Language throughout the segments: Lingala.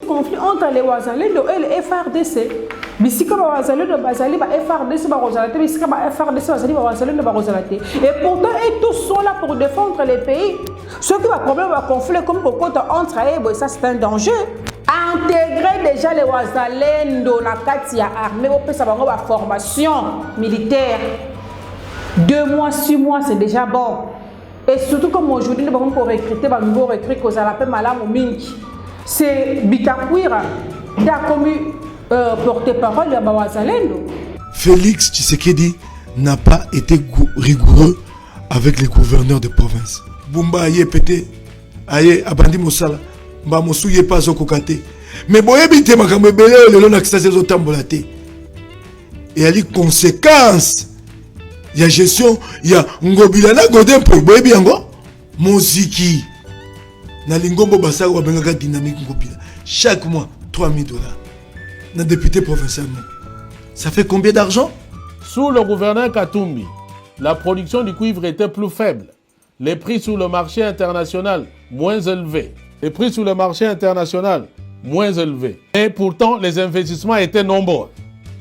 conflit entre les Wazalendo et les FRDC. Bisika ba Wazalendo bazali ba FRDC ba Rosalate, bisika ba FRDC bazali ba Wazalendo ba Rosalate. Et pourtant, ils tous sont là pour défendre les pays. Ceux qui ont problème va conflit comme Kokota entre eux, ça c'est un danger. Intégrer déjà les Wazalendo na kati ya armée au pesa bango ba formation militaire. 2 mois, 6 mois, c'est déjà bon. Et surtout comme aujourd'hui, nous avons recruter un nouveau recrut qui a appelé Malam Minki. C'est Bitakwira, commis porte-parole de Wazalendo. Félix Tshisekedi n'a pas été rigoureux avec les gouverneurs de province. Bumba aye pété, aye abandi mosala, mba mosuye pas okokate. Mais boyebite makambo ebele lelo na kisa zezo tambolate. Et ali conséquences. Il y a gestion, il y a Ngobilana Godin pour boyebi yango. Moziki. Na lingombo basako babengaka dynamique Ngobila. Chaque mois, 3 000 $. Na député provincial. Ça fait combien d'argent? Sous le gouverneur Katumbi, la production du cuivre était plus faible. Les prix sur le marché international, moins élevés. Les prix sur le marché international, moins élevés. Et pourtant, les investissements étaient nombreux,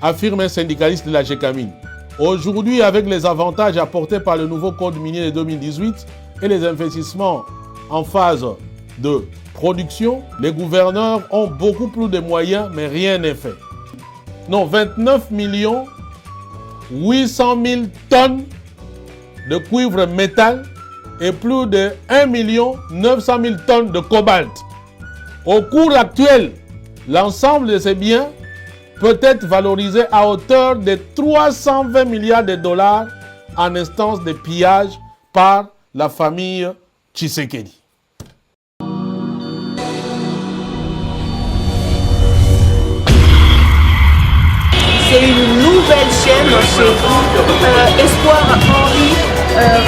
affirme un syndicaliste de la GECAMINE. Aujourd'hui, avec les avantages apportés par le nouveau code minier de 2018 et les investissements en phase de production, les gouverneurs ont beaucoup plus de moyens, mais rien n'est fait. Non, 29 800 000 tonnes de cuivre métal et plus de 1 900 000 tonnes de cobalt. Au cours actuel, l'ensemble de ces biens peut être valorisé à hauteur de 320 milliards de dollars en instance de pillage par la famille Tshisekedi. C'est une nouvelle chaîne chez vous, Espoir Henri,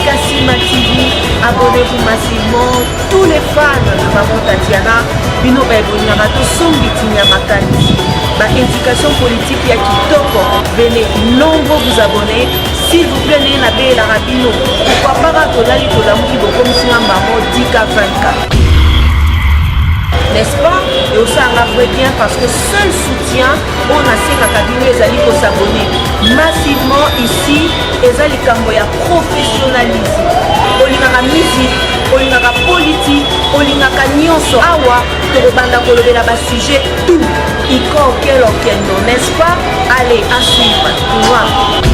Kassima TV. Abonnez-vous massivement. Tous les fans de Maman Tatiana, Bino Baibonyama, Tosombi Tinyamakani. Éducation politique ya kitoko, venez nombreux vous abonner. S'il vous plaît, n'ayez pas la rabino. Pourquoi pas tolali tolamuki bokomi singa maman 10K 24. N'est-ce pas? Et aussi un vrai bien parce que seul soutien, on a ces cabinets les alliés pour s'abonner massivement ici. Les alliés ya professionnalisme. Olingaka musique, olingaka politique, olingaka nyonso awa tokobanda kolobela ba sujet tout. Iko quel okendo, n'est-ce pas? Allez, à suivre. Wow.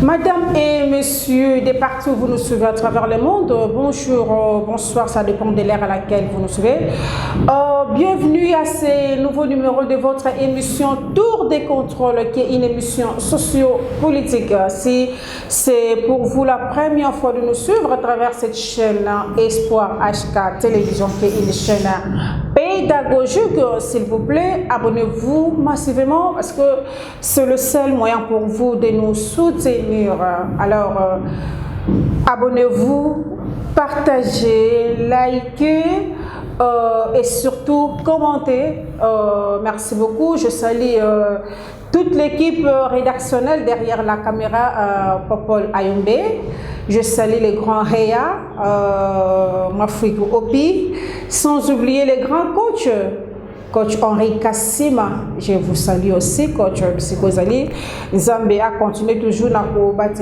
Madame et messieurs, de partout où vous nous suivez à travers le monde, bonjour, bonsoir, ça dépend de l'ère à laquelle vous nous suivez. Bienvenue à ce nouveau numéro de votre émission Tour des contrôles, qui est une émission socio-politique. Si c'est pour vous la première fois de nous suivre à travers cette chaîne Espoir HK Télévision, qui est une chaîne pédagogique, s'il vous plaît, abonnez-vous massivement parce que c'est le seul moyen pour vous de nous soutenir. Alors, abonnez-vous, partagez, likez et surtout commentez. Merci beaucoup. Je salue toute l'équipe rédactionnelle derrière la caméra, Popol Ayombe. Je salue les grands Réa, Mafrik Opi, sans oublier les grands coachs. Coach Henri Kassima, je vous salue aussi, coach Psychozali. Zambé a continué toujours à combattre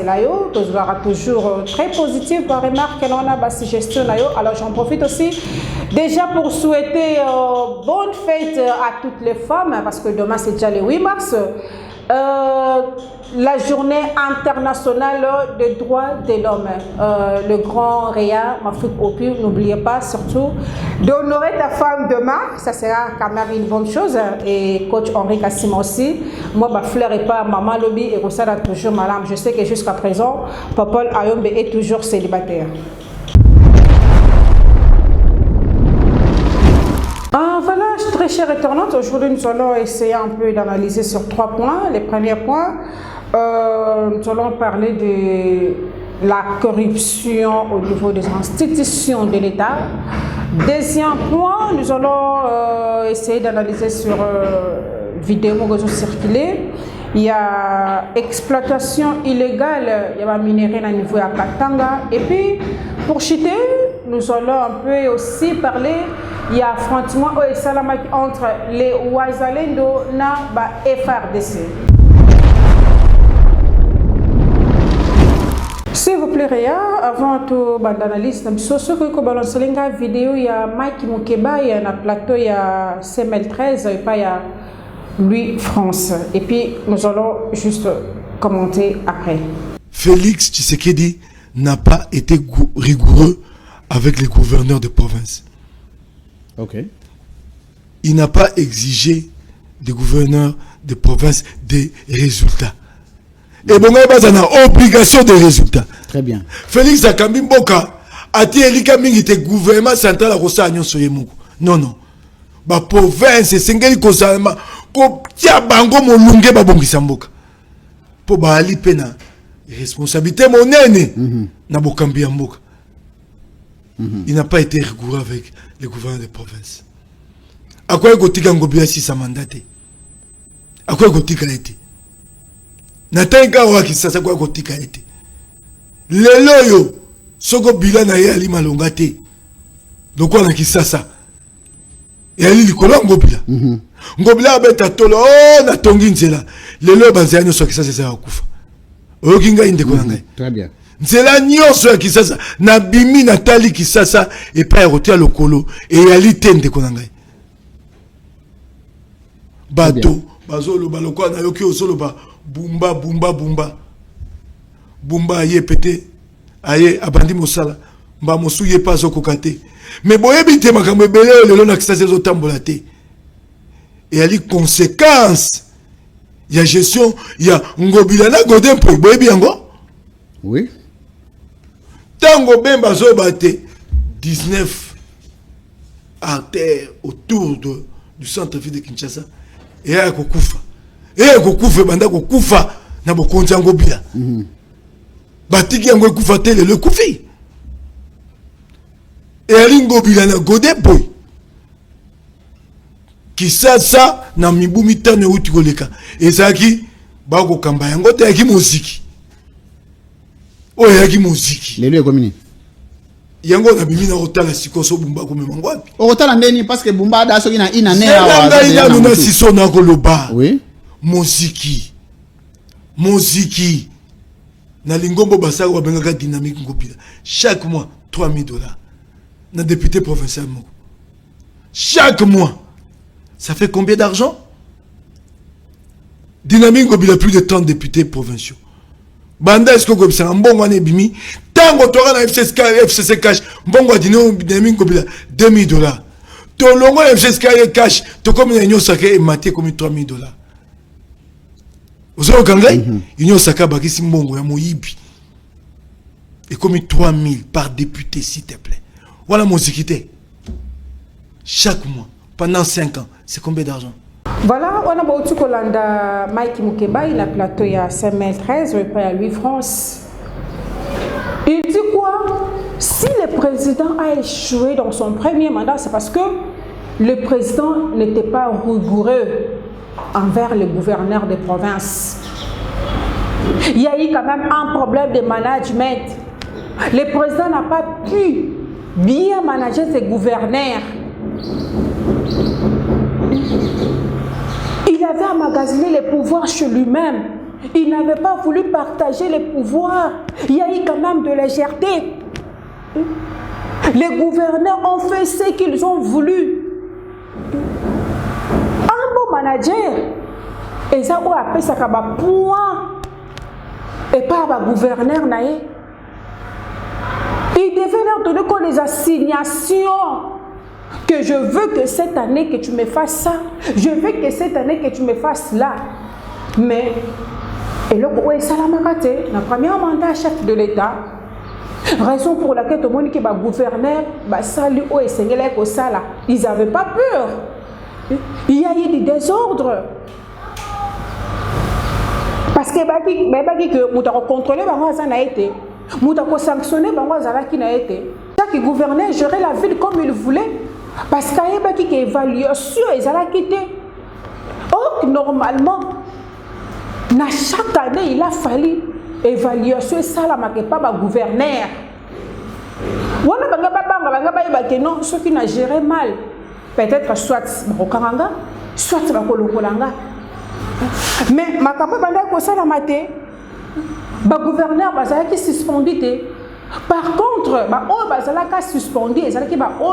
toujours très positif par remarque qu'on a cette gestion. Alors j'en profite aussi déjà pour souhaiter bonne fête à toutes les femmes, parce que demain c'est déjà le 8 mars. La journée internationale des droits de l'homme. Le grand Réa, Mafrik Opi, n'oubliez pas surtout d'honorer ta femme demain. Ça sera quand même une bonne chose. Et coach Henri Kassima aussi. Moi, ma fleur et pas maman lobby et ça a toujours ma lame. Je sais que jusqu'à présent, Papa Ayombe est toujours célibataire. Voilà, très chers internautes, aujourd'hui nous allons essayer un peu d'analyser sur 3 points. Les premiers points, nous allons parler de la corruption au niveau des institutions de l'État. Deuxième point, nous allons essayer d'analyser sur vidéo qui ont circulé. Il y a exploitation illégale, il y a minerai à niveau à Katanga. Et puis, pour chuter, nous allons un peu aussi parler, il y a affrontement entre les Ouazalendo et FARDC. S'il vous plaît, Réa, avant tout d'analyse, ce que vous balancez la vidéo, il y a Mike Mukeba, il y a un plateau, il y a CML13, et puis il y a Louis France. Et puis nous allons juste commenter après. Félix Tshisekedi n'a pas été rigoureux avec les gouverneurs de province. Ok. Il n'a pas exigé des gouverneurs de province des résultats. Et bon, il a une obligation de résultats. Très bien. Félix Akambi Mboka a dit que le gouvernement central a reçu un non, non. La province, c'est une chose. Pour tia bango molunge babongisa mboka. Pour baali pena responsabilité monene na bokambi ya mboka. Il n'a pas été rigoureux avec les gouverneurs de province. À quoi gotika ngobia si sa mandaté? À quoi gotika été? Natenga wa kisasa kwa gotika été. Lelo yo soko bila na ye ali malonga te. Lokwa na kisasa. Et ali likolo ngobila. Ngobila abeta tolo na tongi nzela. Lelo banzela nyoso kisasa za kufa. Okinga inde konanga. Très bien. Nzela nyoso ya kisasa na bimi na tali kisasa et pa rotia lokolo et ali tende konanga. Bato bazolo balokwa na yoki osolo ba bumba bumba bumba. Bumba ye pété aye abandi mosala mba mosu ye pas okokate. Mais boyebi te makambo ebele lelo na kisasa zo tambola te. Et il y a les conséquences. Il y a gestion, il y a Ngobilana Godin pour boyebi yango. Oui. Tango bemba zo bate 19 artères autour du centre-ville de Kinshasa. Et il y a kokufa. Et il y a kokufa banda kokufa na bokonzi ngobila. Batiki yango kokufa te le kufi. Et ali Ngobilana Godin boy. Kisasa na mibu mitano uti koleka. Ezaki bako kamba yango te yaki muziki. Oyo yaki muziki. Lelo ekomini. Yango na bimi na otala sikoso bumba ko memango api. Otala ndeni parce que bumba da soki na ina ne awa. Ina na siso na koloba. Oui. Muziki. Muziki. Na lingombo basako babengaka dynamique ngopila. Chaque mois $3000. Na député provincial moko. Chaque mois. Ça fait combien d'argent? Dynamique il a plus de 30 députés provinciaux. Banda est-ce que c'est un bon one bimi? Tango tora na FCC cash. Bongo dynamique il a $2000. To longo FCC cash. To comme une saka et maté comme $3000. Vous avez regardé? Une saka bakisi mbongo ya moyibi. Et comme 3000 par député s'il te plaît. Voilà mon sécurité. Chaque mois. Pendant 5 ans, c'est combien d'argent? Voilà, on a beaucoup de Mike Mukeba, il a plateau il y a 5013, et pas à Louis France. Il dit quoi? Si le président a échoué dans son premier mandat, c'est parce que le président n'était pas rigoureux envers les gouverneurs des provinces. Il y a eu quand même un problème de management. Le président n'a pas pu bien manager ses gouverneurs. Il avait emmagasiné les pouvoirs chez lui-même. Il n'avait pas voulu partager les pouvoirs. Il y a eu quand même de légèreté. Les gouverneurs ont fait ce qu'ils ont voulu. Un bon manager, et ça on appelle ça comme un point, et pas un gouverneur naïe. Il devait leur donner comme des assignations. Que je veux que cette année que tu me fasses ça, je veux que cette année que tu me fasses là. Mais, et là, où est Salamagate, le premier mandat chef de l'État, raison pour laquelle tout le monde qui est gouverneur, ils n'avaient pas peur. Il y a eu des désordres. Parce que nous contrôler nous avons sanctionné chaque gouverneur gérait la ville comme il voulait. Parce qu'il y a une évaluation, ils ont quitté. Or, normalement, chaque année, il a fallu évaluation et ça, il pas le gouverneur. Non, ceux qui n'ont géré mal, peut-être soit Marokaranga, soit Makolokolanga. Mais ma capable de le gouverneur qui suspendu. Par contre, bazalaka suspendu,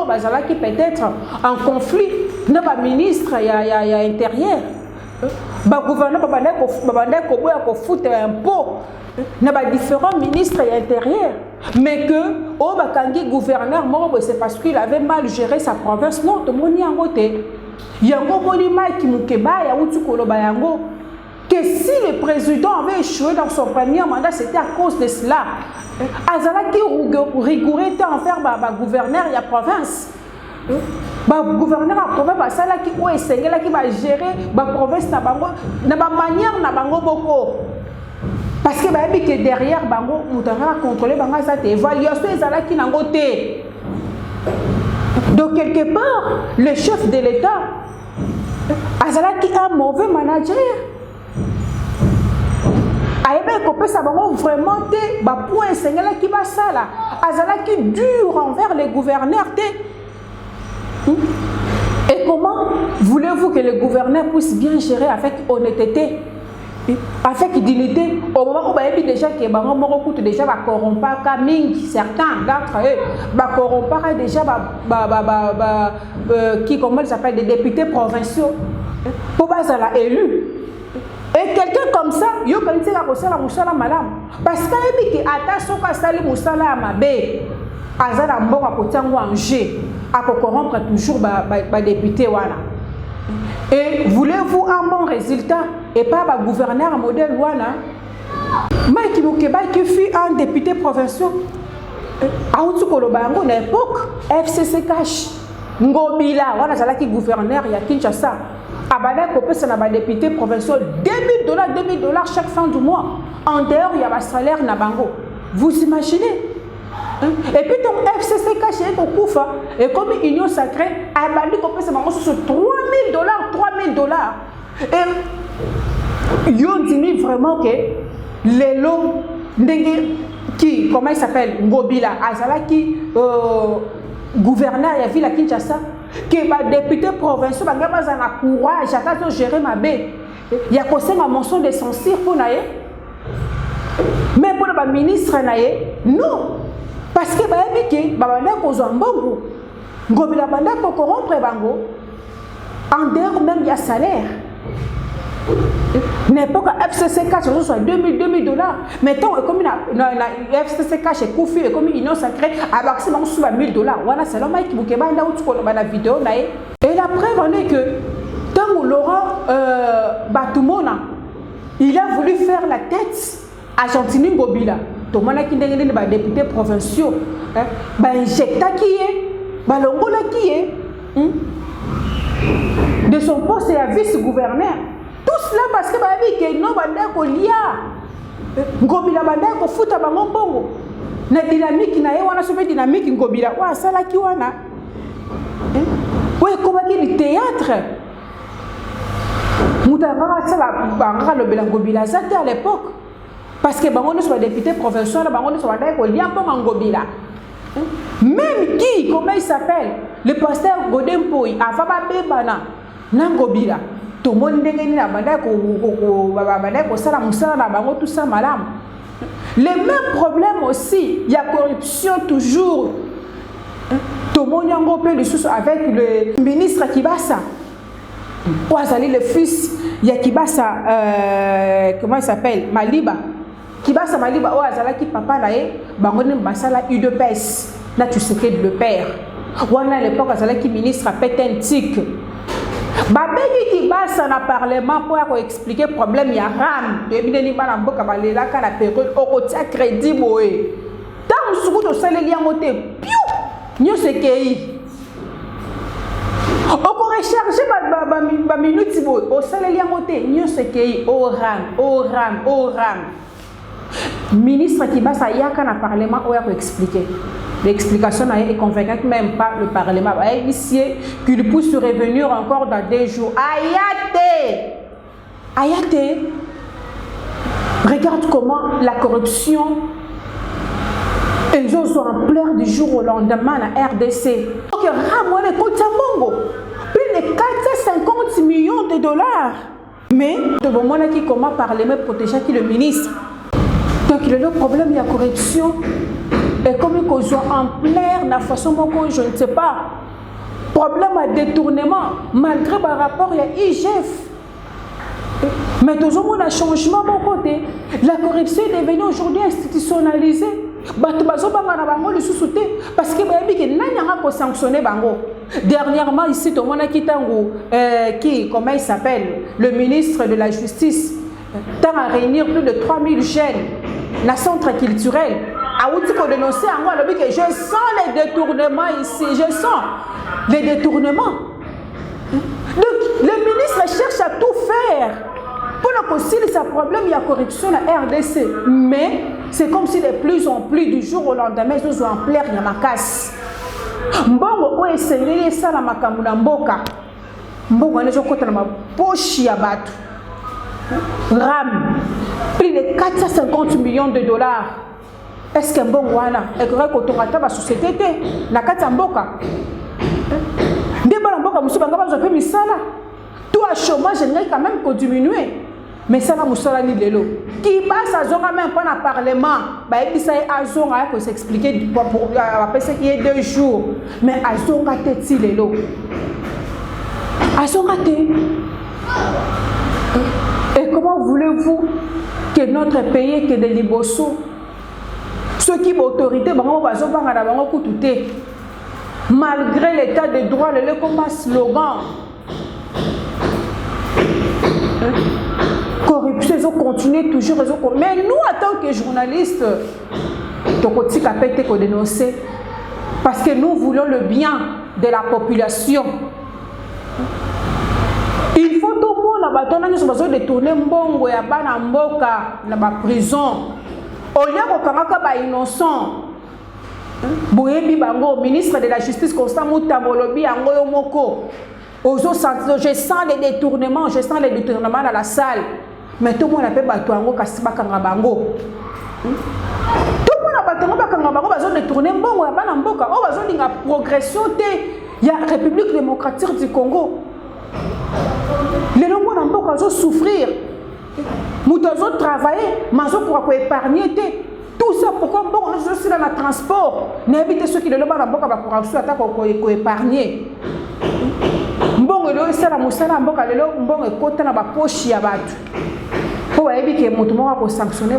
bazalaki peut-être en conflit, n'a pas ministre il y a intérieur. Gouverneur ko foutre un pot, n'a pas différents ministres et intérieur. Mais que bakangi gouverneur c'est parce qu'il avait mal géré sa province. Non, tout le monde y a côté. Yango boni mai ki mukeba ya utu koloba yango. Que si le président avait échoué dans son premier mandat, c'était à cause de cela. Azalaki rigoureux était envers le gouverneur de la province. Le gouverneur de la province, qui va gérer la province de la manière de parce que derrière, nous devons contrôler l'évaluation des. Donc, quelque part, le chef de l'État, Azalaki est un mauvais manager. Vraiment point qui va ça là azalaki dur envers les gouverneurs. Et comment voulez-vous que les gouverneurs puissent bien gérer avec honnêteté, avec dignité, au moment où il y a déjà qui est déjà corrompu, certains d'entre eux corrompu déjà qui comment ils s'appellent des députés provinciaux pour être élu. Et quelqu'un comme ça, il y a parce qu'il y a corrompre toujours les députés. Et voulez-vous un bon résultat et pas un gouverneur modèle Wana? Mike Mukeba qui fut un député provincial à l'époque, FCC Cash, Ngobila, on a qui gouverneur, il y a Kinshasa. Abada Kopé, c'est un député provincial, $2000 chaque fin du mois. En dehors, il y a un salaire Nabango. Vous imaginez? Et puis ton FCC caché au Koufa, et comme Union Sacrée, Abadi Kopé, c'est $3000. Et ils ont dit vraiment que les lots, qui, comment il s'appelle, Ngobila, Azala qui gouverneur de la ville à Kinshasa, qui est député provincial, qui a un courage à gérer ma baie. Il y a un mention de censure pour naïe. Mais pour le ministre naïe, non. Parce que il y a un Ngobila banda ko corrompre bango. En dehors même il y a salaire. N'importe quoi FCC cash soit $2000. Mettons comme une FCC cash est Koufi et comme Union Sacrée à maximum sous $1000. Voilà c'est l'homme qui bouquet banda ou tu connais la vidéo naïe. Et la preuve est que tant Laurent Batumona il a voulu faire la tête à Gentini Ngobila. Tout le monde qui est député provinciaux, injecta qui est, Longola qui est, de son poste à vice-gouverneur. Tout cela parce que non banda ko lia, Ngobila banda ko futa bango bongo. Na dynamique na ye wana sobe dynamique Ngobila wa sala ki wana. Ouais comment le théâtre. Moutavara sala banga le Ngobila zate à l'époque. Parce que bango soit député provincial, bango soit d'accord, il y a pas mangobila. Même qui, comment il s'appelle, le pasteur Godempoy, Afaba Bebana, Nangobila. Tout le monde est là, tout ça, madame. Les mêmes problèmes aussi, il y a corruption toujours. Tout le monde est avec le ministre Kibasa. Ouazali, le fils, il y a Kibasa, comment il s'appelle, Maliba. Kibasa Maliba, Ouazala qui papa là, Bangonim Basala, UDPS. Là, tu sais que le père. On a l'époque, Ouazala qui ministre a pété un tic. Babeli Kibasa na parlement pour expliquer le problème, il y a RAM. Il y a un peu de période, on a crédit. Tant que vous avez les liens, nous c'est qui. On peut recharger ma minute, au salaire liens, nous c'est qui. Au RAM. Ministre Kibasa Yaka na parlement pour expliquer. L'explication est convaincante, même pas le Parlement. Ici, qu'il puisse revenir encore dans 2 jours. Ayate. Regarde comment la corruption, ils sont en plein du jour au lendemain à RDC. Donc, plus de 450 millions de dollars. Mais, de moment qui comment Parlement protéger qui le ministre. Donc, il y a le problème de la corruption. Et comme ils sont en plein, la façon dont je ne sais pas, problème à détournement, malgré le rapport, il y a IGF. Mais tout le monde a changé de mon côté. La corruption est devenue aujourd'hui institutionnalisée. Parce que pas sanctionné. Dernièrement, ici, tout le monde qui, comment il s'appelle, le ministre de la Justice, tend à réunir plus de 3000 jeunes dans le centre culturel. Pour dénoncer en moi, je sens les détournements ici, je sens les détournements. Donc, le ministre cherche à tout faire pour ne concilier sa problème, il y a corruption à RDC. Mais c'est comme si de plus en plus, du jour au lendemain, ils sont en plein, il y a ma casse. Mbongo, où est-ce ça la makamuna mboka? Mbongo, on est dans ma poche à battre. RAM, plus de 450 millions de dollars. Est-ce que bon wana ekora ko tonga ba société na kata mboka ndeba mboka musuba ngaba zo pe misala tout à chômage n'est quand même ko diminuer mais ça na musala ni lelo qui passe à zonga même pas na parlement ba ebisa azonga ko s'expliquer pour après ce qui est 2 jours mais azonga teti lelo azonga te. Et comment voulez-vous que notre pays que des liboso ceux qui ont autorité, malgré l'état de droit, le comme slogan. Corruption, ils ont continué toujours. Mais nous, en tant que journalistes, nous dénoncer parce que nous voulons le bien de la population. Il faut tout le monde détourner mbongo ya bana mboka na ba prison. Olia kokamaka ba innocent. Boyebi bango ministre de la justice Constant Mutambolobi yango yo moko. Je sens les détournements dans la salle. Mais tout le monde a fait bato yango kasi bakanga bango. Tout le monde a bato bakanga bango bazo détourner mbongo ya bana mboka. O bazo linga progression te ya République démocratique du Congo. Les gens vont souffrir. Nous devons travailler, mais nous devons épargner. Tout ça, pourquoi on est aussi dans le transport? N'évitez ceux qui ne l'ont pas pour épargner. Bon, c'est la moussala, bon, et côté na ba poche ya batu. Pour éviter que mouvement va sanctionner,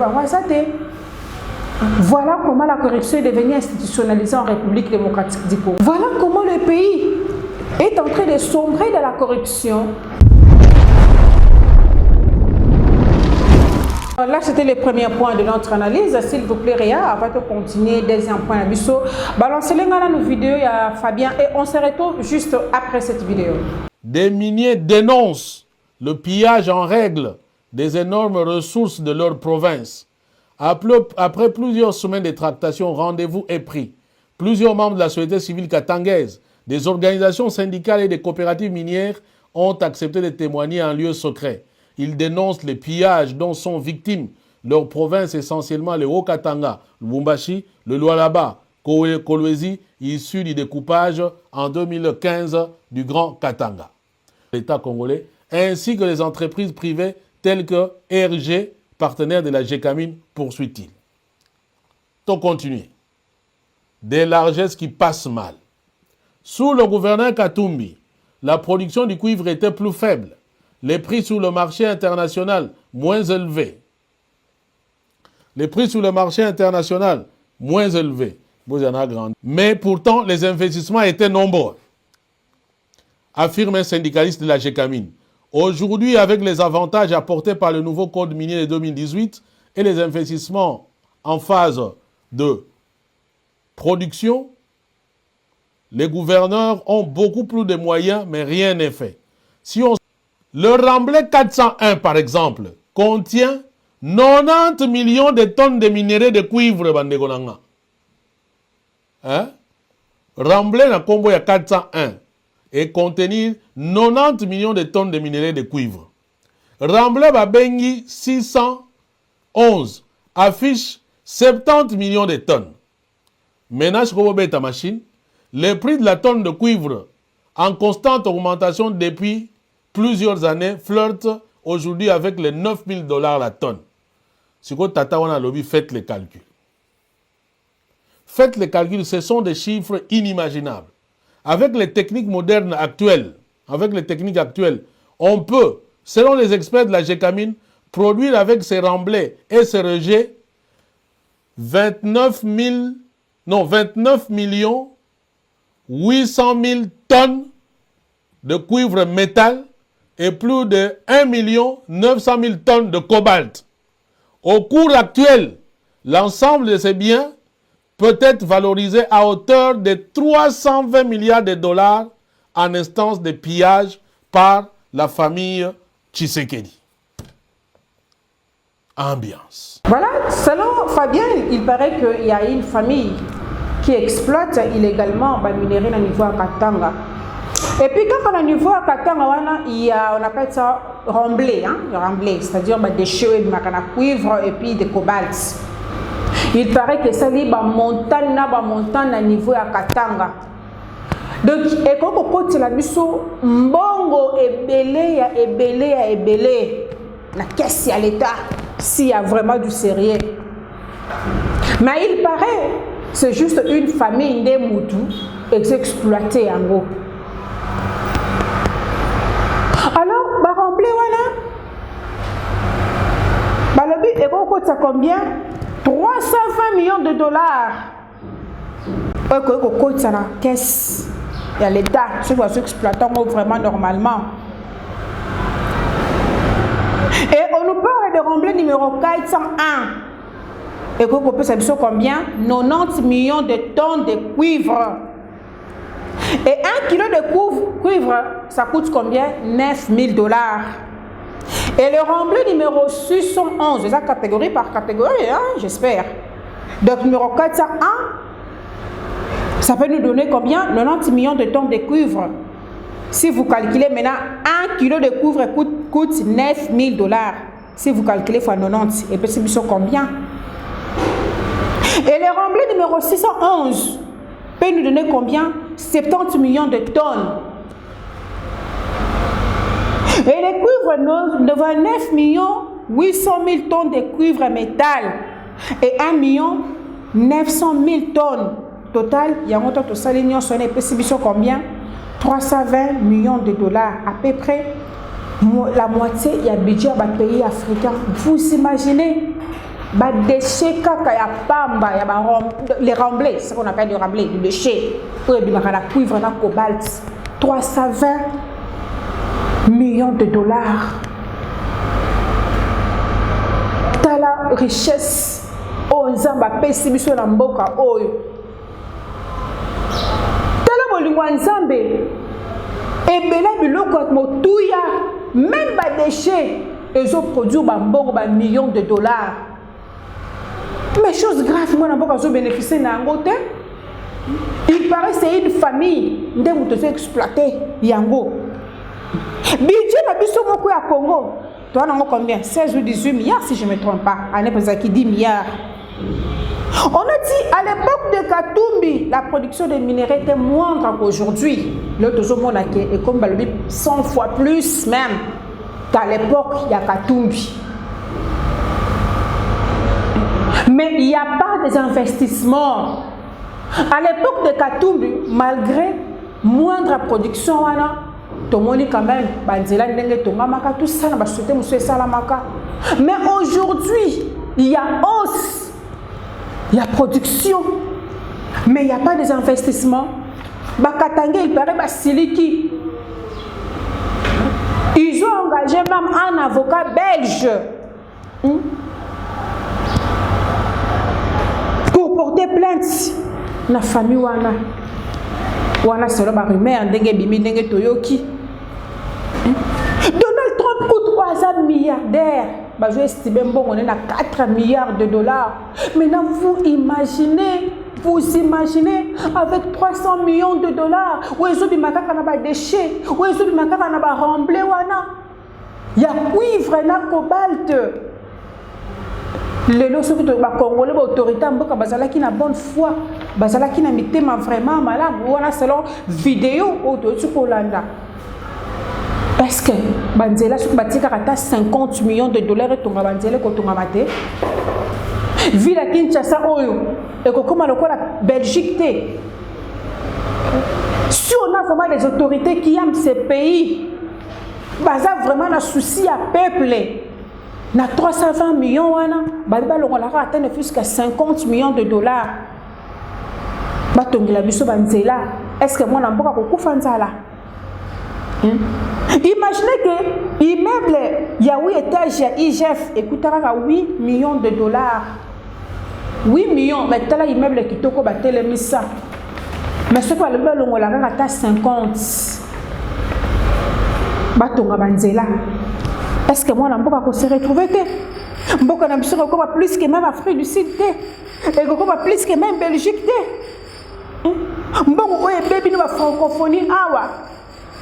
voilà comment la corruption est devenue institutionnalisée en République démocratique du Congo. Voilà comment le pays est en train de sombrer dans la corruption. Là, c'était le premier point de notre analyse. S'il vous plaît, Réa, avant de continuer, deuxième point, balancez-les dans nos vidéos, il y a Fabien, et on se retrouve juste après cette vidéo. Des miniers dénoncent le pillage en règle des énormes ressources de leur province. Après plusieurs semaines de tractations, rendez-vous est pris. Plusieurs membres de la société civile katangaise, des organisations syndicales et des coopératives minières ont accepté de témoigner en lieu secret. Ils dénoncent les pillages dont sont victimes leurs provinces, essentiellement le Haut-Katanga, le Lubumbashi, le Lualaba, Kolwezi, issus du découpage en 2015 du Grand Katanga. L'État congolais, ainsi que les entreprises privées telles que RG, partenaire de la GECAMINE, poursuit-il. On continue. Des largesses qui passent mal. Sous le gouverneur Katumbi, la production du cuivre était plus faible. Les prix sur le marché international moins élevés. Les prix sur le marché international moins élevés. Mais pourtant, les investissements étaient nombreux, affirme un syndicaliste de la GECAMINE. Aujourd'hui, avec les avantages apportés par le nouveau code minier de 2018 et les investissements en phase de production, les gouverneurs ont beaucoup plus de moyens, mais rien n'est fait. Le remblai 401, par exemple, contient 90 millions de tonnes de minerais de cuivre. Hein? Remblai na combo ya 401 et contenir 90 millions de tonnes de minerais de cuivre. Remblai Babengi 611 affiche 70 millions de tonnes. Ménage Kobo ta machine, le prix de la tonne de cuivre en constante augmentation depuis plusieurs années flirte aujourd'hui avec les 9 000 $ la tonne. Si vous avez lobby, faites les calculs. Faites les calculs, ce sont des chiffres inimaginables. Avec les techniques modernes actuelles, on peut, selon les experts de la GECAMINE, produire avec ces remblais et ces rejets 29 800 000 tonnes de cuivre métal et plus de 1 900 000 tonnes de cobalt. Au cours actuel, l'ensemble de ces biens peut être valorisé à hauteur de 320 milliards de dollars en instance de pillage par la famille Tshisekedi. Ambiance. Voilà, selon Fabien, il paraît qu'il y a une famille qui exploite illégalement les minerais au niveau à Katanga. Et puis quand on est au niveau à Katanga, il y a, on appelle ça remblai, c'est-à-dire des déchets de cuivre et puis de cobalt. Il paraît que ça dit montagne à niveau à Katanga. Donc, et quand on compte la biso, mbongo ebele, la caisse à l'État, s'il y a vraiment du sérieux. Mais il paraît, c'est juste une famille de Moutou exploitée en gros. Alors, remblai voilà. Le but est qu'on ça combien? 320 millions de dollars. On ça la caisse. Il y a l'État, ceux qui sont exploitants vraiment normalement. Et on nous parle de remblai numéro 401. Et qu'on peut savoir combien? 90 millions de tonnes de cuivre. Et 1 kilo de cuivre, ça coûte combien? 9 000 $. Et le remblai numéro 611, c'est ça catégorie par catégorie, hein, j'espère. Donc numéro 401, ça peut nous donner combien? 90 millions de tonnes de cuivre. Si vous calculez maintenant, 1 kilo de cuivre coûte 9 000 $. Si vous calculez fois 90, et puis c'est combien? Et le remblai numéro 611 peut nous donner combien? 70 millions de tonnes. Et le cuivre, 9 800 000 tonnes de cuivre métal et 1 900 000 tonnes. Total, il y a un total de combien? 320 millions de $. À peu près la moitié, il y a le budget des pays africains. Vous imaginez? Les remblais, c'est ce qu'on appelle les remblais, les déchets. Pour le cuivre, le cobalt. 320 millions de $. T'as la richesse. Oh, Nzamba, pessimisme na mboka. Oh. T'as la bolingo Nzambe. Et bela biloko motuya. Même les déchets, ils ont produit des millions de $. Mais chose grave, moi, je vais bénéficier d'un côté. Il paraît que c'est une famille qui a exploité Yango. Budget na biso moko ya Congo Toi, on a combien? 16 ou 18 milliards, si je ne me trompe pas. On a qui 10 milliards. On a dit, à l'époque de Katumbi, la production de minerais était moindre qu'aujourd'hui. L'autre monde est comme 100 fois plus même qu'à l'époque, il y a Katumbi. Mais il n'y a pas des investissements. À l'époque de Katumbi, malgré moindre production, tout le monde quand même, tout ça, mais aujourd'hui, il y a hausse, il y a production, mais il n'y a pas des investissements. Bakatangé, il paraît Siliki. Ils ont engagé même un avocat belge pour porter plainte. La famille wana solo ba rumeur ndenge bimi ndenge toyoki. Donald Trump coûte 3 milliardaires. Bah je estime bon on est à 4 milliards de dollars. Maintenant vous imaginez avec 300 millions de dollars où ils ont des makaka na ba déchets, où ils ont des makaka na ba remblai wana. Il y a cuivre na cobalt. Les lois sont Congolais, l'autorité qui na bonne foi, qui na mitema vraiment malade, ou on a selon vidéo autour Hollanda. Est-ce que Banzela sur Batika a 50 millions de dollars et ton Banzela quand on a maté? Ville à Kinshasa, et comme la Belgique, si on a vraiment des autorités qui aiment ces pays, ça vraiment un souci à peuple. Na 320 millions, on a atteint jusqu'à 50 millions de dollars. Est-ce que moi, imaginez que l'immeuble Yaoui étage IGF coûtera 8 millions de dollars. 8 millions, mais tel immeuble qui toko batele misa. Mais ce qu'on a le on l'a à 50. Batonga banzela. Est-ce que moi, on se retrouver? Mboka na biso ko plus que même Afrique du Sud et ko plus que même Belgique. Mbongo oye baby na francophonie awa.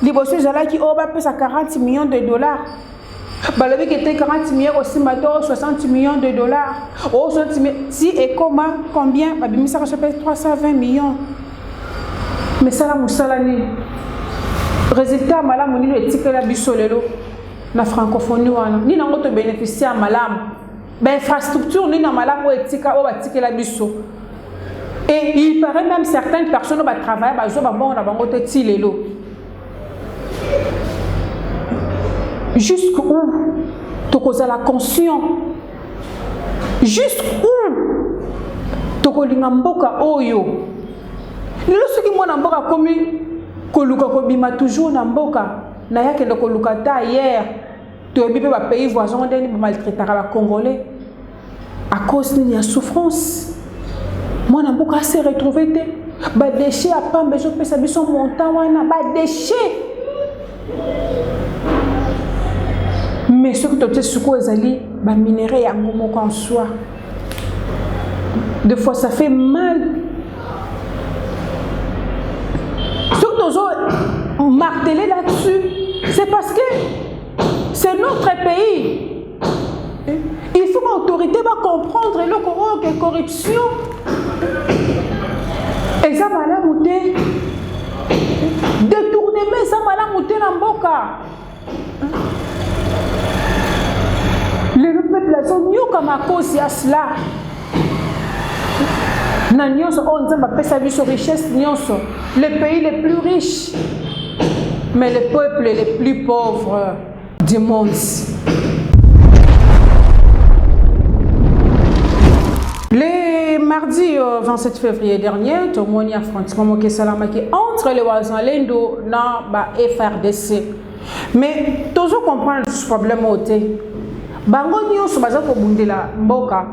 Liboso zala ki oba pesa 40 millions de dollars. Balobi qui était 40 millions aussi mato 60 millions de dollars. Oh 60 millions si et comment combien babimi ça se paye 320 millions. Mais ça la musalani. Résultat malamu ni le tikela biso lelo. La francophonie ni na ngoto bénéficier à malam ben infrastructure ni na malam o etika o batike la biso et il paraît même certaines personnes va travailler ba zo ba bon na bango te tilelo jusqu'où to koza la conscient jusqu'où to kolinga mboka oyo lelo soki mwana mboka komi koluka kobima toujours na mboka na yake de kolukata hier tu es bipé pays voisin ndeni maltraiter les Congolais à cause de la souffrance. Moi na mboka se retrouver te ba déchets à pas besoin de pesa biso montant wana ba déchets. Mais ce que tu sais quoi ezali ba minerais ya ngomoko en soi. Des fois ça fait mal. Ce que tu as martelé là-dessus, c'est parce que c'est notre pays. Il faut que l'autorité va comprendre que corruption. Et ça va la monter. Détourner, mais ça va la monter dans le boca. Le peuple a son mieux comme à cause de cela. Le pays les plus riches, mais les peuples les plus pauvres du monde. Le mardi 27 février dernier, tout le monde a affrontement entre les Wazalendo et FRDC. Mais toujours comprendre ce problème ôté. Bango nyonso baza ko bundela mboka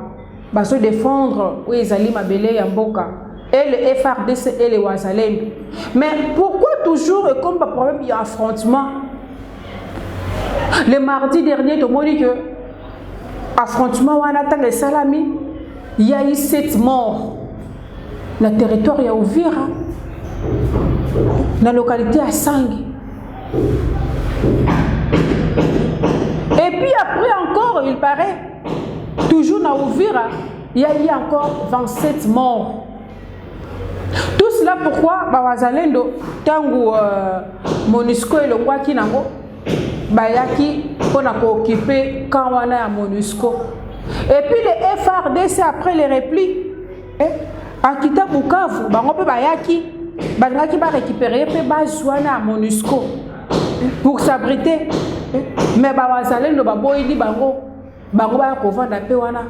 bazo défendre Ezali Mabele ya mboka et le FRDC et les Wazalendo. Mais pourquoi toujours et comme problème il y a affrontement? Le mardi dernier, tout le monde dit que affrontement on attend les Salami, il y a eu 7 morts. Le territoire est ouvert, dans la localité à Sangi. Et puis après encore, il paraît, toujours na Uvira, il y a eu encore 27 morts. Tout cela pourquoi Wazalendo, tangu MONUSCO et le Mwaki Nango, bayaki pour occuper Kawana à MONUSCO. Et puis les FRDC après les replis, à Kita Bukavu, bango pe bayaki, banaki ba récupérer pe bazwana à MONUSCO pour s'abriter. Mais Wazalendo baboyidi bango ba kovanda pe wana.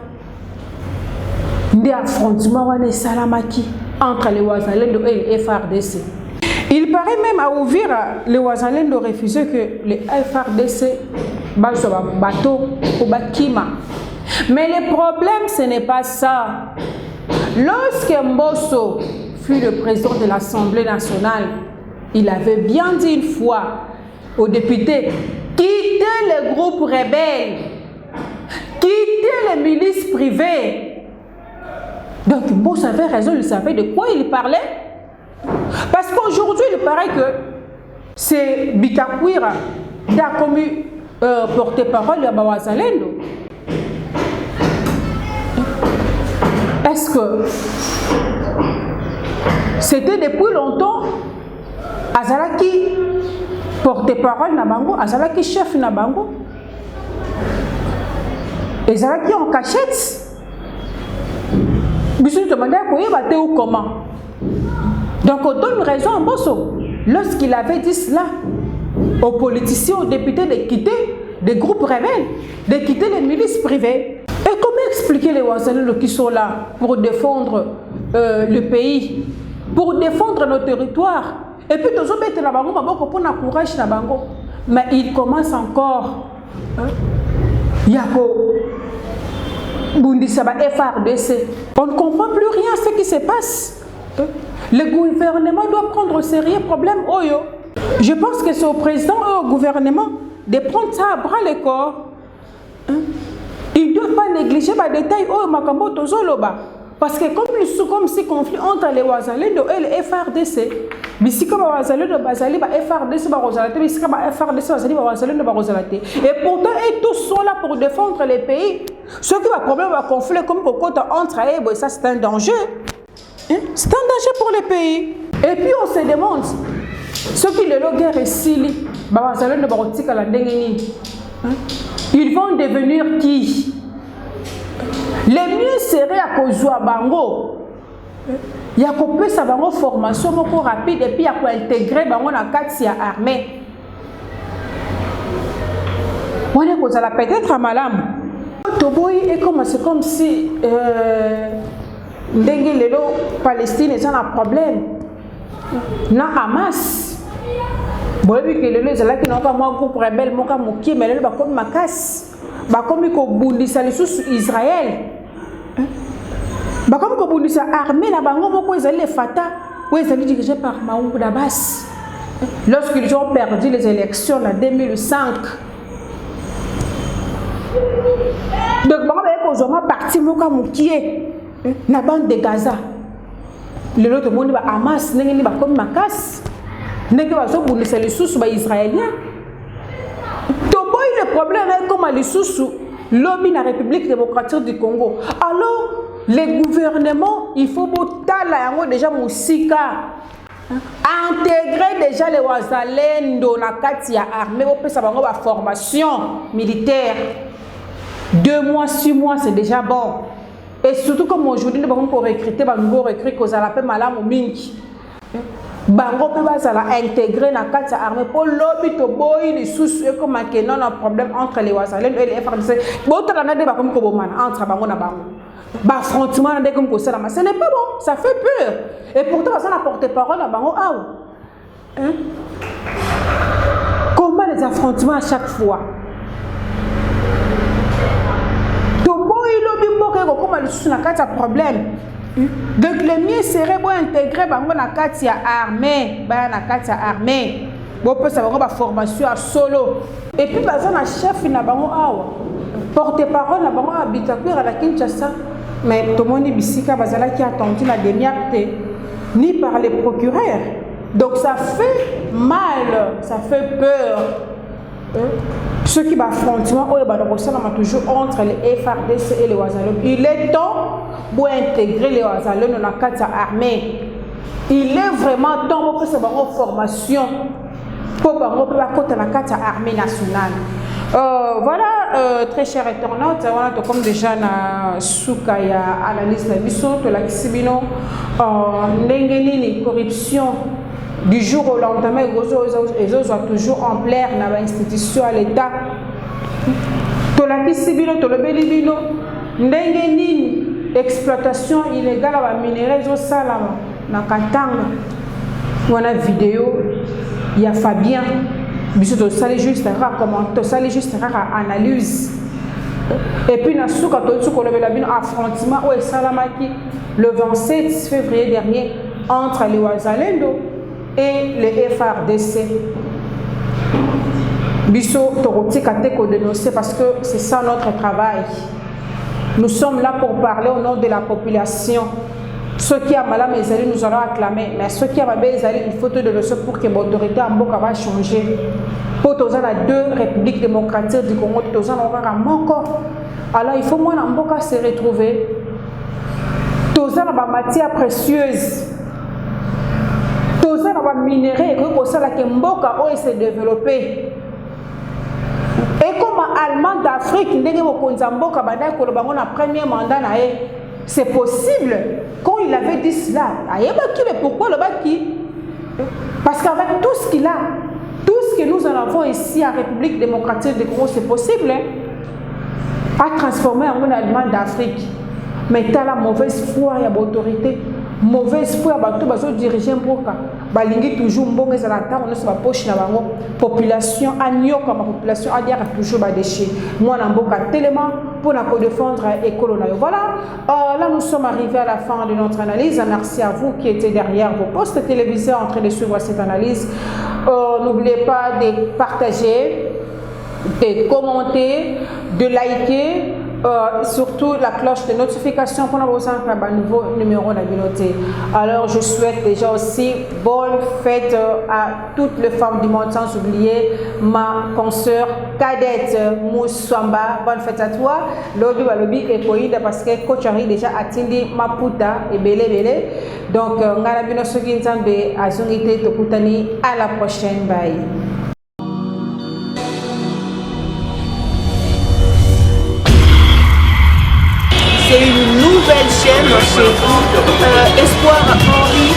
Des affrontements wana salamaki entre les Wazalendo et les FRDC. Il paraît même à Uvira, les Wazalendo refusaient que les FRDC basent un bateau ou Bakima. Mais le problème, ce n'est pas ça. Lorsque Mbosso fut le président de l'Assemblée nationale, il avait bien dit une fois aux députés, quittez les groupes rebelles, quittez les milices privées. Donc Mbosso avait raison, il savait de quoi il parlait. Parce qu'aujourd'hui, il paraît que c'est Bitakwira qui a commis porte-parole de Wazalendo. Est-ce que c'était depuis longtemps Azalaki porte-parole Nabango, Azalaki chef Nabango, Azalaki en cachette? Bisous demandait à ou comment. Donc on donne raison à Mbosso lorsqu'il avait dit cela aux politiciens, aux députés de quitter des groupes rebelles, de quitter les milices privées. Et comment expliquer les Wazalendo qui sont là pour défendre le pays, pour défendre nos territoires? Et puis tous les gens pour courage na bango, mais il commence encore. Yako Bundisaba FRDC. On ne comprend plus rien à ce qui se passe. Le gouvernement doit prendre au sérieux le problème. Je pense que c'est au président et au gouvernement de prendre ça à bras le corps. Ils ne doivent pas négliger les détails. Parce que comme si conflit entre les Wazalendo et les FRDC, mais si comme Wazalendo bazali ba FRDC ba Wazalate, mais si comme FRDC bazali ba Wazalendo ba Wazalate. Et pourtant ils tous sont là pour défendre les pays. Ceux qui ont un problème un conflit comme Kokota entre eux, ça c'est un danger. C'est un danger pour les pays. Et puis on se demande, ceux qui le guerre ici, ils vont devenir qui? Les mieux serait à cause de Bango. Il y a coupé sa formation rapide et puis il y a intégrer Bango dans la armée. On est peut-être à Malam. Toboy est comme si les Palestine est un problème. Na Hamas. Bon, et puis que les gens qui n'ont pas un groupe rebelle, mais ils ont comme Makas. Comme Israël. Comme armée, les Fatah, ils sont dirigés par Mahmoud Abbas. Lorsqu'ils ont perdu les élections en 2005. Donc, ils ont parti dans la bande de Gaza. Les autres monde va Hamas, n'est pas comme Makas. N'est pas les sous israéliens. Le problème est comme les sous lobby de la République démocratique du Congo. Alors, les gouvernements, il faut déjà Moussika intégrer déjà les Wazalendo dans la armée pour faire une formation militaire. 2 mois, 6 mois, c'est déjà bon. Et surtout comme aujourd'hui, nous avons recruter un nouveau recrut qui a appelé Malam Minki. Bango peut intégrer dans la armée pour lobby to boy les sous comme un non un problème entre les Wazalendo et les FRDC. Bon, tu as des comme entre Bango na Bango. Affrontement comme ça, ce n'est pas bon, ça fait peur. Et pourtant ça n'a porté parole à Bango. Comment les affrontements à chaque fois? Comme le sous na problème. Donc le mieux serait d'intégrer bango na kati ya armée, Bon peut savoir ba formation à solo. Et puis baza na chef na bango awa. Porte-parole na bango habita à la Kinshasa. Mais tout le monde bisika bazala qui a attendu la démiacte ni par les procureurs. Donc ça fait mal, ça fait peur. ceux qui affrontement toujours entre les FRDC et les Wazalendo. Il est temps pour intégrer les Wazalendo dans la carte armée. Il est vraiment temps pour faire une formation pour la carte armée nationale. Voilà, très chers internautes, comme déjà na souka ya analyse la mission de la Kisibino, n'engeni corruption du jour au lendemain, ils ont toujours en plaire dans l'institution à l'État. To la Kisibino, to le Belibino, n'engeni exploitation illégale à minerais, ils ont ça là, na Katanga. On a vidéo, il y a Fabien. Biso to sali juste un comment to sali juste un analyse et puis na souka to tsuko le bino affrontement au Salamaki le 27 février dernier entre les Wazalendo et les FRDC. Biso to rotika te ko dénoncer parce que c'est ça notre travail. Nous sommes là pour parler au nom de la population. Ceux qui ont mal Ezali nous allons acclamer, mais ceux qui ont mal Ezali, il faut te dénoncer pour que l'autorité en Mboka va changer. Pour tous les deux républiques démocratiques du Congo, tous les encore. Alors il faut moi en Mboka se retrouver. Tous les matières précieuses, tous les minéraux que pour ça que Mboka se développer. Et comme Allemand d'Afrique, nous avons le premier mandat. C'est possible. Quand il avait dit cela, mais pourquoi le baki? Parce qu'avec tout ce qu'il a, tout ce que nous en avons ici en République démocratique du Congo, c'est possible à transformer en un Allemand d'Afrique. Mais tu as la mauvaise foi et l'autorité. Mauvaise foi, tu vas diriger un peu. Balingi toujours bon mais à la table on ne se va poche na bango population agno comme population a dire toujours ba déchet moi na mboka tellement pour la défendre écolo na yo. Voilà, là nous sommes arrivés à la fin de notre analyse. Merci à vous qui étiez derrière vos postes télévisés en train de suivre cette analyse. N'oubliez pas de partager, de commenter, de liker, surtout la cloche de notification pour nous un nouveau numéro d'habitude. Alors je souhaite déjà aussi bonne fête à toutes les femmes du monde, sans oublier ma consoeur cadette Moussamba. Bonne fête à toi. Lobby et Koïda parce que coach Harry déjà atteint Maputa et belé. Donc ngarabino soki nzambe azongite tokutani à la prochaine. Bye. C'est une nouvelle chaîne chez vous, Espoir Henri,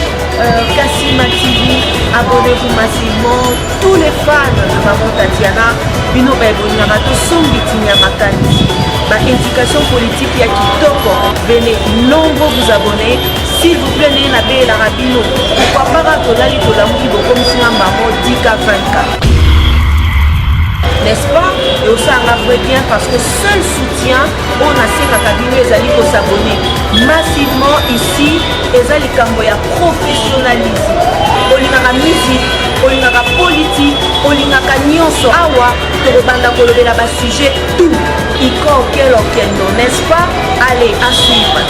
Kassima TV. Abonnez-vous massivement. Tous les fans de Maman Tatiana, Bino Bebonarato, Sombitinia Makani. Ma indication politique y a Kitoko. Venez nombreux vous abonner. S'il vous plaît, n'ayez la rabino. Pourquoi pas Tolali Tolamu comme si un maman 10K 20K. N'est-ce pas? Et aussi un vrai bien parce que seul soutien, on a ces cabinets les alliés pour s'abonner massivement ici. Les alliés camboya professionnalisme. Olingaka musique, olingaka politique, olingaka nyonso. Awa, te rebanda kolobela ba sujet tout. Iko okelo kendo, n'est-ce pas? Allez, à suivre.